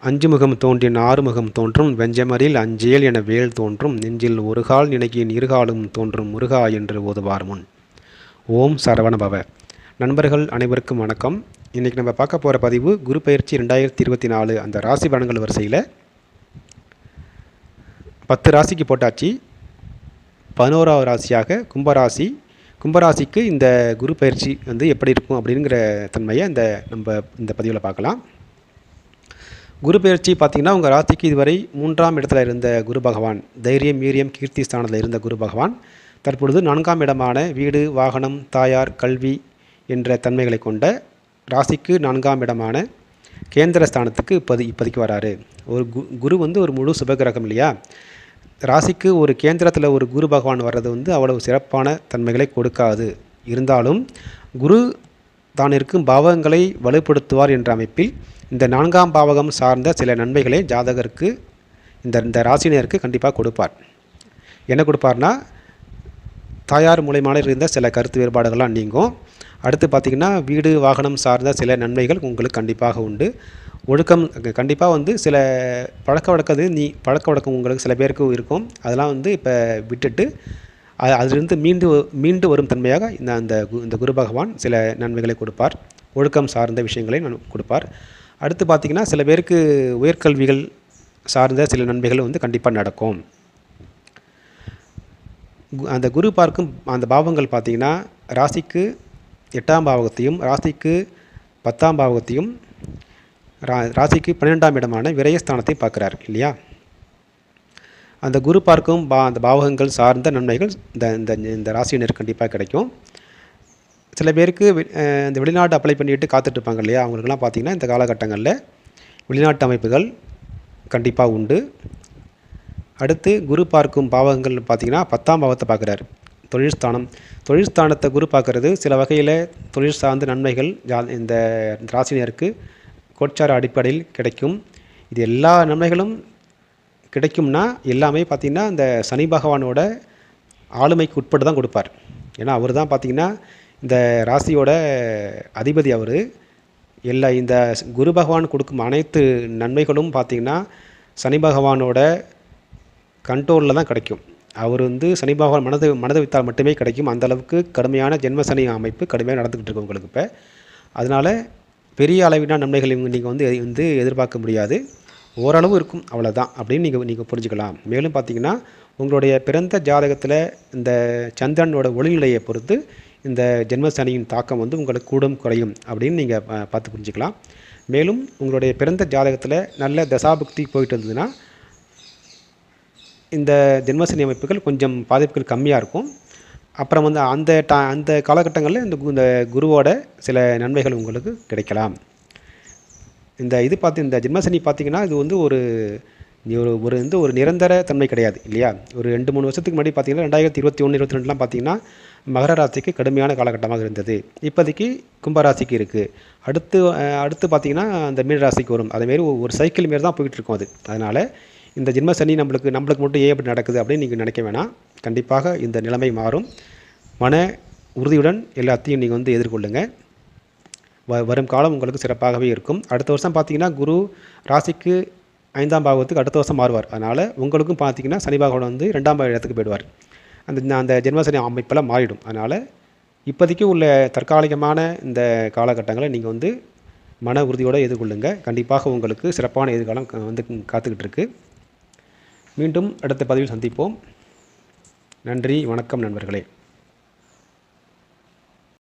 அஞ்சு முகம் தோன்றின் ஆறுமுகம் தோன்றும் வெஞ்சமரில் அஞ்சேல் என வேல் தோன்றும் நெஞ்சில் ஒரு கால் நினைக்கின் இருகாலும் தோன்றும் முருகா என்று ஓதுவார் முன். ஓம் சரவணபவ. நண்பர்கள் அனைவருக்கும் வணக்கம். இன்றைக்கி நம்ம பார்க்க போகிற பதிவு குரு பயிற்சி 2024 அந்த ராசி பலன்கள் வரிசையில் 10 ராசிக்கு போட்டாச்சு. 11வது ராசியாக கும்பராசி. கும்பராசிக்கு இந்த குரு பயிற்சி எப்படி இருக்கும் அப்படிங்கிற தன்மையை நம்ம இந்த பதிவில் பார்க்கலாம். குரு பயிற்சி பார்த்திங்கன்னா உங்கள் ராசிக்கு இதுவரை 3ஆம் இடத்துல இருந்த குரு பகவான், தைரியம் வீரியம் கீர்த்தி ஸ்தானத்தில் இருந்த குரு பகவான் தற்பொழுது 4ஆம் இடமான வீடு வாகனம் தாயார் கல்வி என்ற தன்மைகளை கொண்ட ராசிக்கு 4ஆம் இடமான கேந்திர ஸ்தானத்துக்கு இப்போதைக்கு வராரு. ஒரு குரு ஒரு முழு சுபகிரகம் இல்லையா. ராசிக்கு ஒரு கேந்திரத்தில் ஒரு குரு பகவான் வர்றது அவ்வளவு சிறப்பான தன்மைகளை கொடுக்காது. இருந்தாலும் குரு தான் இருக்கும் பாவகங்களை வலுப்படுத்துவார் என்ற அமைப்பில் இந்த 4ஆம் பாவகம் சார்ந்த சில நன்மைகளை ஜாதகருக்கு இந்த ராசினியருக்கு கண்டிப்பாக கொடுப்பார். என்ன கொடுப்பார்னா, தாயார் மூலமாக இருந்த சில கருத்து வேறுபாடுகள்லாம் நீங்கும். அடுத்து பார்த்திங்கன்னா வீடு வாகனம் சார்ந்த சில நன்மைகள் உங்களுக்கு கண்டிப்பாக உண்டு. ஒழுக்கம் கண்டிப்பாக சில பழக்க வழக்கம் உங்களுக்கு சில பேருக்கு இருக்கும். அதெல்லாம் இப்போ விட்டுட்டு அதிலிருந்து மீண்டு வரும் தன்மையாக இந்த குரு பகவான் சில நன்மைகளை கொடுப்பார். ஒழுக்கம் சார்ந்த விஷயங்களை கொடுப்பார். அடுத்து பார்த்திங்கன்னா சில பேருக்கு உயர்கல்விகள் சார்ந்த சில நன்மைகள் கண்டிப்பாக நடக்கும். அந்த குரு பார்க்கும் அந்த பாவங்கள் பார்த்திங்கன்னா ராசிக்கு 8ஆம் பாவகத்தையும் ராசிக்கு 10ஆம் பாவகத்தையும் ராசிக்கு 12ஆம் இடமான விரயஸ்தானத்தை பார்க்குறார் இல்லையா. அந்த குரு பார்க்கும் அந்த பாவகங்கள் சார்ந்த நன்மைகள் இந்த ராசியினர் கண்டிப்பாக கிடைக்கும். சில பேருக்கு இந்த வெளிநாட்டு அப்ளை பண்ணிட்டு காத்துட்ருப்பாங்க இல்லையா, அவங்களுக்கெல்லாம் பார்த்திங்கன்னா இந்த காலகட்டங்களில் வெளிநாட்டு அமைப்புகள் கண்டிப்பாக உண்டு. அடுத்து குரு பார்க்கும் பாவகங்கள் பார்த்திங்கன்னா 10ஆம் பாவத்தை பார்க்குறாரு. தொழில் ஸ்தானத்தை குரு பார்க்குறது சில வகையில் தொழில் சார்ந்த நன்மைகள் இந்த ராசினியருக்கு கோட்சார அடிப்படையில் கிடைக்கும். இது எல்லா நன்மைகளும் கிடைக்கும்னா எல்லாமே பார்த்திங்கன்னா இந்த சனி பகவானோட ஆளுமைக்கு உட்பட்டு தான் கொடுப்பார். ஏன்னா அவர் தான் பார்த்திங்கன்னா இந்த ராசியோட அதிபதி. அவர் இந்த குரு பகவான் கொடுக்கும் அனைத்து நன்மைகளும் பார்த்திங்கன்னா சனி பகவானோட கண்ட்ரோலில் தான் கிடைக்கும். அவர் சனி பகவான் மனதை வைத்தால் மட்டுமே கிடைக்கும். அந்தளவுக்கு கடுமையான ஜென்ம சனி அமைப்பு கடுமையாக நடந்துக்கிட்டு இருக்கு உங்களுக்கு இப்போ. அதனால் பெரிய அளவிலான நன்மைகள் நீங்கள் எதிர்பார்க்க முடியாது. ஓரளவு இருக்கும், அவ்வளோதான் அப்படின்னு நீங்கள் புரிஞ்சுக்கலாம். மேலும் பார்த்திங்கன்னா உங்களுடைய பிறந்த ஜாதகத்தில் இந்த சந்திரனோட ஒளிநிலையை பொறுத்து இந்த ஜென்ம சனியின் தாக்கம் உங்களுக்கு கூடும் குறையும் அப்படின்னு நீங்கள் பார்த்து புரிஞ்சுக்கலாம். மேலும் உங்களுடைய பிறந்த ஜாதகத்தில் நல்ல தசாபுக்தி போயிட்டு இருந்ததுன்னா இந்த ஜென்மசனி அமைப்புகள் கொஞ்சம் பாதிப்புகள் கம்மியாக இருக்கும். அப்புறம் அந்த காலகட்டங்களில் இந்த குருவோட சில நன்மைகள் உங்களுக்கு கிடைக்கலாம். இந்த ஜென்மசனி பார்த்திங்கன்னா இது ஒரு நிரந்தர தன்மை கிடையாது இல்லையா. ஒரு 2-3 வருஷத்துக்கு முன்னாடி பார்த்திங்கன்னா 2021, 2022 பார்த்திங்கன்னா மகர ராசிக்கு கடுமையான காலகட்டமாக இருந்தது. இப்போதைக்கு கும்பராசிக்கு இருக்குது. அடுத்து பார்த்திங்கன்னா அந்த மீன ராசிக்கு வரும். அதேமாரி ஒரு சைக்கிள் மாரி தான் போயிட்டுருக்கோம் அது. அதனால் இந்த ஜென்ம சனி நம்மளுக்கு மட்டும் ஏன் எப்படி நடக்குது அப்படின்னு நீங்கள் நினைக்க வேணாம். கண்டிப்பாக இந்த நிலைமை மாறும். மன உறுதியுடன் எல்லாத்தையும் நீங்கள் எதிர்கொள்ளுங்கள். வரும் காலம் உங்களுக்கு சிறப்பாகவே இருக்கும். அடுத்த வருஷம் பார்த்திங்கன்னா குரு ராசிக்கு 5ஆம் பாவத்துக்கு அடுத்த வருஷம் மாறுவார். அதனால் உங்களுக்கும் பார்த்திங்கன்னா சனி பகவான் 2ஆம் இடத்துக்கு போயிடுவார். அந்த ஜென்மசனி அமைப்பெல்லாம் மாறிடும். அதனால் இப்போதைக்கு உள்ள தற்காலிகமான இந்த காலகட்டங்களை நீங்கள் மன உறுதியோடு எதிர்கொள்ளுங்கள். கண்டிப்பாக உங்களுக்கு சிறப்பான எதிர்காலம் காத்துக்கிட்டு இருக்கு. மீண்டும் அடுத்த பதிவில் சந்திப்போம். நன்றி, வணக்கம் நண்பர்களே.